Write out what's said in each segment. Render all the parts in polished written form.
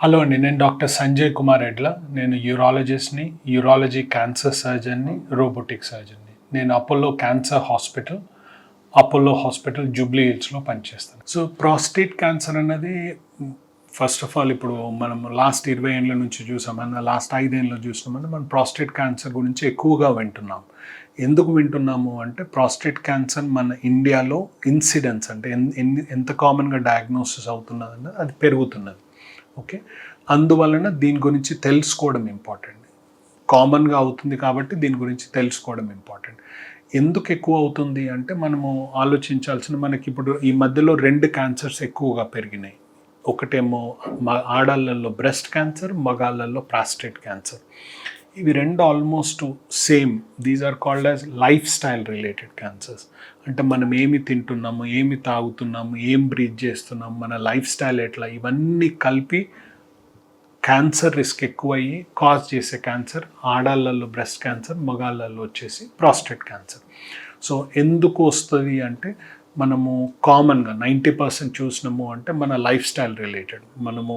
Hello అండి. నేను doctor Sanjay Kumar ఎడ్ల. నేను యూరాలజిస్ట్‌ని, యూరాలజీ క్యాన్సర్ సర్జన్‌ని, రోబోటిక్ సర్జన్‌ని. నేను Apollo cancer hospital, Apollo hospital Jubilee హిల్స్‌లో పనిచేస్తాను. సో, ప్రాస్టేట్ క్యాన్సర్ అన్నది ఫస్ట్ ఆఫ్ ఆల్ ఇప్పుడు మనం లాస్ట్ 20 ఏళ్ల నుంచి చూసామన్నా, లాస్ట్ 5 ఏళ్లలో చూసినామన్నా మనం ప్రాస్టేట్ క్యాన్సర్ గురించి ఎక్కువగా వింటున్నాం. ఎందుకు వింటున్నాము అంటే ప్రాస్టేట్ క్యాన్సర్ మన ఇండియాలో ఇన్సిడెన్స్ అంటే ఎంత కామన్‌గా డయాగ్నోసిస్ అవుతున్నదన్నది అది పెరుగుతున్నది. ఓకే, అందువలన దీని గురించి తెలుసుకోవడం ఇంపార్టెంట్. కామన్గా అవుతుంది కాబట్టి దీని గురించి తెలుసుకోవడం ఇంపార్టెంట్. ఎందుకు ఎక్కువ అవుతుంది అంటే మనము ఆలోచించాల్సిన, మనకి ఇప్పుడు ఈ మధ్యలో 2 క్యాన్సర్స్ ఎక్కువగా పెరిగినాయి. ఒకటేమో ఆడాళ్ళల్లో బ్రెస్ట్ క్యాన్సర్, మగాళ్ళల్లో ప్రాస్టేట్ క్యాన్సర్. ఇవి రెండు almost same. These are called as life style related cancers. అంటే మనం ఏమి తింటున్నాము, ఏమి తాగుతున్నాము, ఏం బ్రీత్ చేస్తున్నాము, మన లైఫ్ స్టైల్ ఎట్లా, ఇవన్నీ కలిపి క్యాన్సర్ రిస్క్ ఎక్కువయ్యి కాజ్ చేసే క్యాన్సర్ ఆడాళ్ళల్లో బ్రెస్ట్ క్యాన్సర్, మగాళ్ళల్లో వచ్చేసి ప్రాస్టేట్ క్యాన్సర్. సో ఎందుకు వస్తుంది అంటే మనము కామన్గా 90% చూసినాము అంటే మన లైఫ్ స్టైల్ రిలేటెడ్. మనము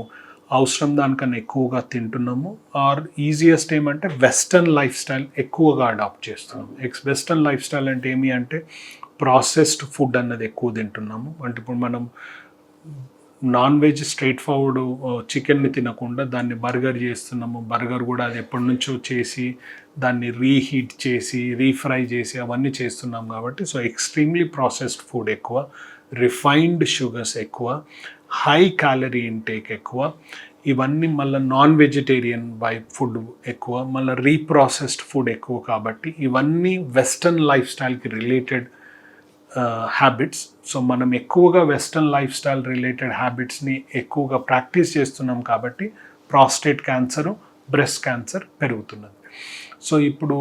అవసరం దానికన్నా ఎక్కువగా తింటున్నాము, ఆర్ ఈజియెస్ట్ ఏమంటే వెస్టర్న్ లైఫ్ స్టైల్ ఎక్కువగా అడాప్ట్ చేస్తున్నాము. వెస్టర్న్ లైఫ్ స్టైల్ అంటే ఏమి అంటే ప్రాసెస్డ్ ఫుడ్ అన్నది ఎక్కువ తింటున్నాము. అంటే ఇప్పుడు మనం నాన్ వెజ్ స్ట్రైట్ ఫార్వర్డ్ చికెన్ని తినకుండా దాన్ని బర్గర్ చేస్తున్నాము. బర్గర్ కూడా అది ఎప్పటి నుంచో చేసి దాన్ని రీహీట్ చేసి రీఫ్రై చేసి అవన్నీ చేస్తున్నాం కాబట్టి సో ఎక్స్ట్రీమ్లీ ప్రాసెస్డ్ ఫుడ్ ఎక్కువ, రిఫైన్డ్ షుగర్స్ ఎక్కువ, హై క్యాలరీ ఇంటేక్ ఎక్కువ, ఇవన్నీ మళ్ళీ నాన్ వెజిటేరియన్ ఫుడ్ ఎక్కువ, మళ్ళీ రీప్రాసెస్డ్ ఫుడ్ ఎక్కువ. కాబట్టి ఇవన్నీ వెస్టర్న్ లైఫ్ స్టైల్కి రిలేటెడ్ హ్యాబిట్స్. సో మనం ఎక్కువగా వెస్టర్న్ లైఫ్ స్టైల్ రిలేటెడ్ హ్యాబిట్స్ని ఎక్కువగా ప్రాక్టీస్ చేస్తున్నాం కాబట్టి ప్రాస్టేట్ క్యాన్సరు, బ్రెస్ట్ క్యాన్సర్ పెరుగుతున్నది. సో ఇప్పుడు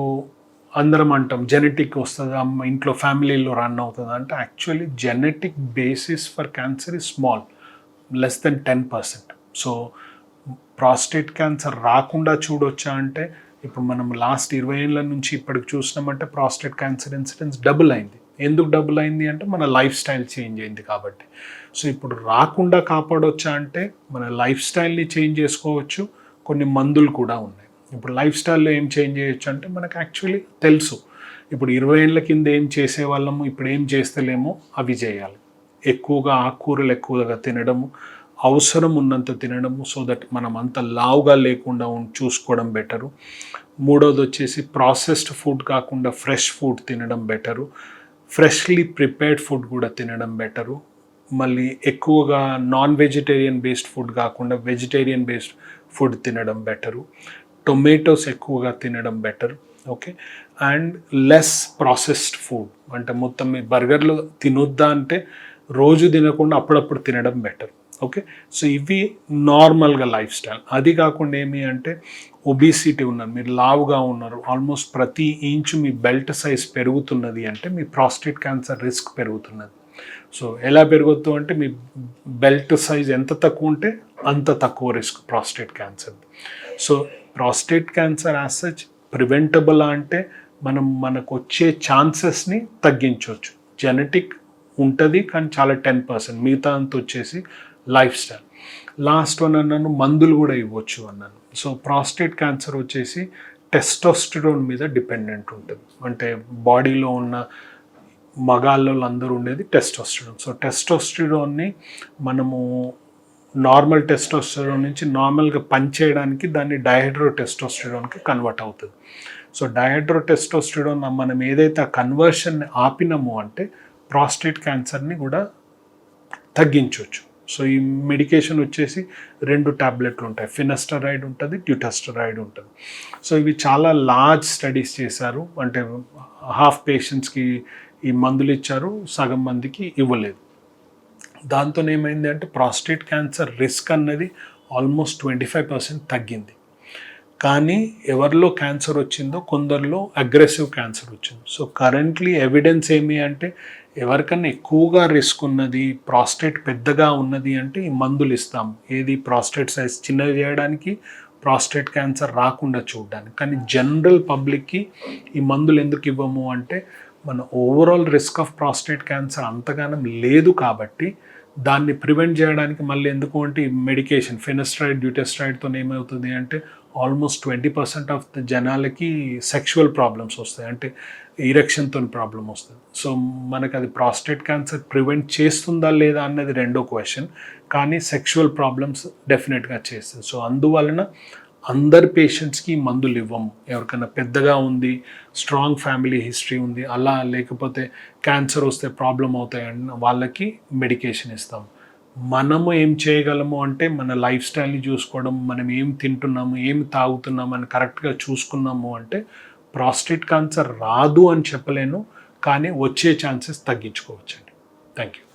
అందరం అంటాం జెనెటిక్ వస్తుందా, ఇంట్లో ఫ్యామిలీలో రన్ అవుతుందా అంటే actually genetic basis for cancer is small, less than 10%. So prostate cancer రాకుండా చూడొచ్చా అంటే ఇప్పుడు మనం లాస్ట్ 20 ఏళ్ళ నుంచి ఇప్పటికి చూసినామంటే ప్రాస్టేట్ క్యాన్సర్ ఇన్సిడెన్స్ డబుల్ అయింది. ఎందుకు డబుల్ అయింది అంటే మన లైఫ్ స్టైల్ చేంజ్ అయింది కాబట్టి. సో ఇప్పుడు రాకుండా కాపాడొచ్చా అంటే మన లైఫ్ స్టైల్ని చేంజ్ చేసుకోవచ్చు, కొన్ని మందులు కూడా ఉన్నాయి. ఇప్పుడు లైఫ్ స్టైల్లో ఏం చేంజ్ చేయొచ్చు అంటే మనకు యాక్చువల్లీ తెలుసు. ఇప్పుడు 20 ఏళ్ళ కింద ఏం చేసేవాళ్ళము, ఇప్పుడు ఏం చేస్తలేమో అవి చేయాలి. ఎక్కువగా ఆకుకూరలు ఎక్కువగా తినడము, అవసరం ఉన్నంత తినడము, సో దట్ మనం అంత లావుగా లేకుండా చూసుకోవడం బెటరు. మూడోది వచ్చేసి ప్రాసెస్డ్ ఫుడ్ కాకుండా ఫ్రెష్ ఫుడ్ తినడం బెటరు. ఫ్రెష్లీ ప్రిపేర్డ్ ఫుడ్ కూడా తినడం బెటరు. మళ్ళీ ఎక్కువగా నాన్ వెజిటేరియన్ బేస్డ్ ఫుడ్ కాకుండా వెజిటేరియన్ బేస్డ్ ఫుడ్ తినడం బెటరు. టొమాటోస్ ఎక్కువగా తినడం better. Okay, and less processed food. అంటే మొత్తం మీ బర్గర్లు తినొద్దా అంటే రోజు తినకుండా అప్పుడప్పుడు తినడం బెటర్. ఓకే, సో ఇవి నార్మల్గా లైఫ్ స్టైల్. అది కాకుండా ఏమి అంటే ఒబిసిటీ ఉన్నారు, మీరు లావుగా ఉన్నారు, ఆల్మోస్ట్ ప్రతి ఇంచు మీ బెల్ట్ సైజ్ పెరుగుతున్నది అంటే మీ ప్రాస్టేట్ క్యాన్సర్ రిస్క్ పెరుగుతున్నది. సో ఎలా పెరుగుతూ అంటే మీ బెల్ట్ సైజ్ ఎంత తక్కువ ఉంటే అంత తక్కువ risk prostate cancer. So prostate cancer as such preventable అంటే మనకు వచ్చే ఛాన్సెస్ని తగ్గించవచ్చు. జెనెటిక్ ఉంటుంది కానీ చాలా 10%, మిగతా అంత వచ్చేసి లైఫ్ స్టైల్. లాస్ట్ వన్ అన్నాను మందులు కూడా ఇవ్వచ్చు అన్నాను. సో ప్రాస్టేట్ క్యాన్సర్ వచ్చేసి టెస్టోస్టిరోన్ మీద డిపెండెంట్ ఉంటుంది. అంటే బాడీలో ఉన్న మగాళ్ళలో అందరూ ఉండేది టెస్టోస్టిరోన్. సో టెస్టోస్టిరోన్ని మనము నార్మల్ టెస్టోస్టిరోన్ నుంచి నార్మల్గా పనిచేయడానికి దాన్ని డైహైడ్రో టెస్టోస్టిరోన్కి కన్వర్ట్ అవుతుంది. సో డైహైడ్రో టెస్టోస్టిరోన్ మనం ఏదైతే ఆ కన్వర్షన్ని ఆపినామో అంటే ప్రాస్టేట్ క్యాన్సర్ని కూడా తగ్గించవచ్చు. సో ఈ మెడికేషన్ వచ్చేసి 2 టాబ్లెట్లు ఉంటాయి, ఫినస్టరైడ్ ఉంటుంది, డ్యూటాస్టరైడ్ ఉంటుంది. సో ఇవి చాలా లార్జ్ స్టడీస్ చేశారు. అంటే హాఫ్ పేషెంట్స్కి ఈ మందులు ఇచ్చారు, సగం మందికి ఇవ్వలేదు. దాంతో ఏమైంది అంటే ప్రాస్టేట్ క్యాన్సర్ రిస్క్ అన్నది ఆల్మోస్ట్ 25% తగ్గింది. కానీ ఎవరిలో క్యాన్సర్ వచ్చిందో కొందరిలో అగ్రెసివ్ క్యాన్సర్ వచ్చింది. సో కరెంట్లీ ఎవిడెన్స్ ఏమి అంటే ఎవరికన్నా ఎక్కువగా రిస్క్ ఉన్నది, ప్రాస్టేట్ పెద్దగా ఉన్నది అంటే ఈ మందులు ఇస్తాం. ఏది ప్రాస్టేట్ సైజ్ చిన్నది చేయడానికి, ప్రాస్టేట్ క్యాన్సర్ రాకుండా చూడడానికి. కానీ జనరల్ పబ్లిక్కి ఈ మందులు ఎందుకు ఇవ్వము అంటే మన overall risk of prostate cancer అంతగానం లేదు కాబట్టి దాన్ని ప్రివెంట్ చేయడానికి మళ్ళీ ఎందుకు అంటే ఈ మెడికేషన్ ఫెనస్ట్రైడ్ డ్యూటెస్ట్రైడ్తో ఏమవుతుంది అంటే ఆల్మోస్ట్ 20% ఆఫ్ ద జనాలకి సెక్షువల్ ప్రాబ్లమ్స్ వస్తాయి, అంటే ఇరెక్షన్తో ప్రాబ్లం వస్తుంది. సో మనకు అది ప్రాస్టేట్ క్యాన్సర్ ప్రివెంట్ చేస్తుందా లేదా అన్నది రెండో క్వశ్చన్, కానీ సెక్షువల్ ప్రాబ్లమ్స్ డెఫినెట్గా చేస్తుంది. సో అందువలన అందరు పేషెంట్స్కి మందులు ఇవ్వము. ఎవరికైనా పెద్దగా ఉంది, స్ట్రాంగ్ ఫ్యామిలీ హిస్టరీ ఉంది, అలా లేకపోతే క్యాన్సర్ వస్తే ప్రాబ్లం అవుతాయన్న వాళ్ళకి మెడికేషన్ ఇస్తాం. మనము ఏం చేయగలము అంటే మన లైఫ్ స్టైల్ని చూసుకోవడం, మనం ఏం తింటున్నాము, ఏం తాగుతున్నాము అని కరెక్ట్గా చూసుకున్నాము అంటే ప్రాస్టేట్ క్యాన్సర్ రాదు అని చెప్పలేను, కానీ వచ్చే ఛాన్సెస్ తగ్గించుకోవచ్చండి. Thank you.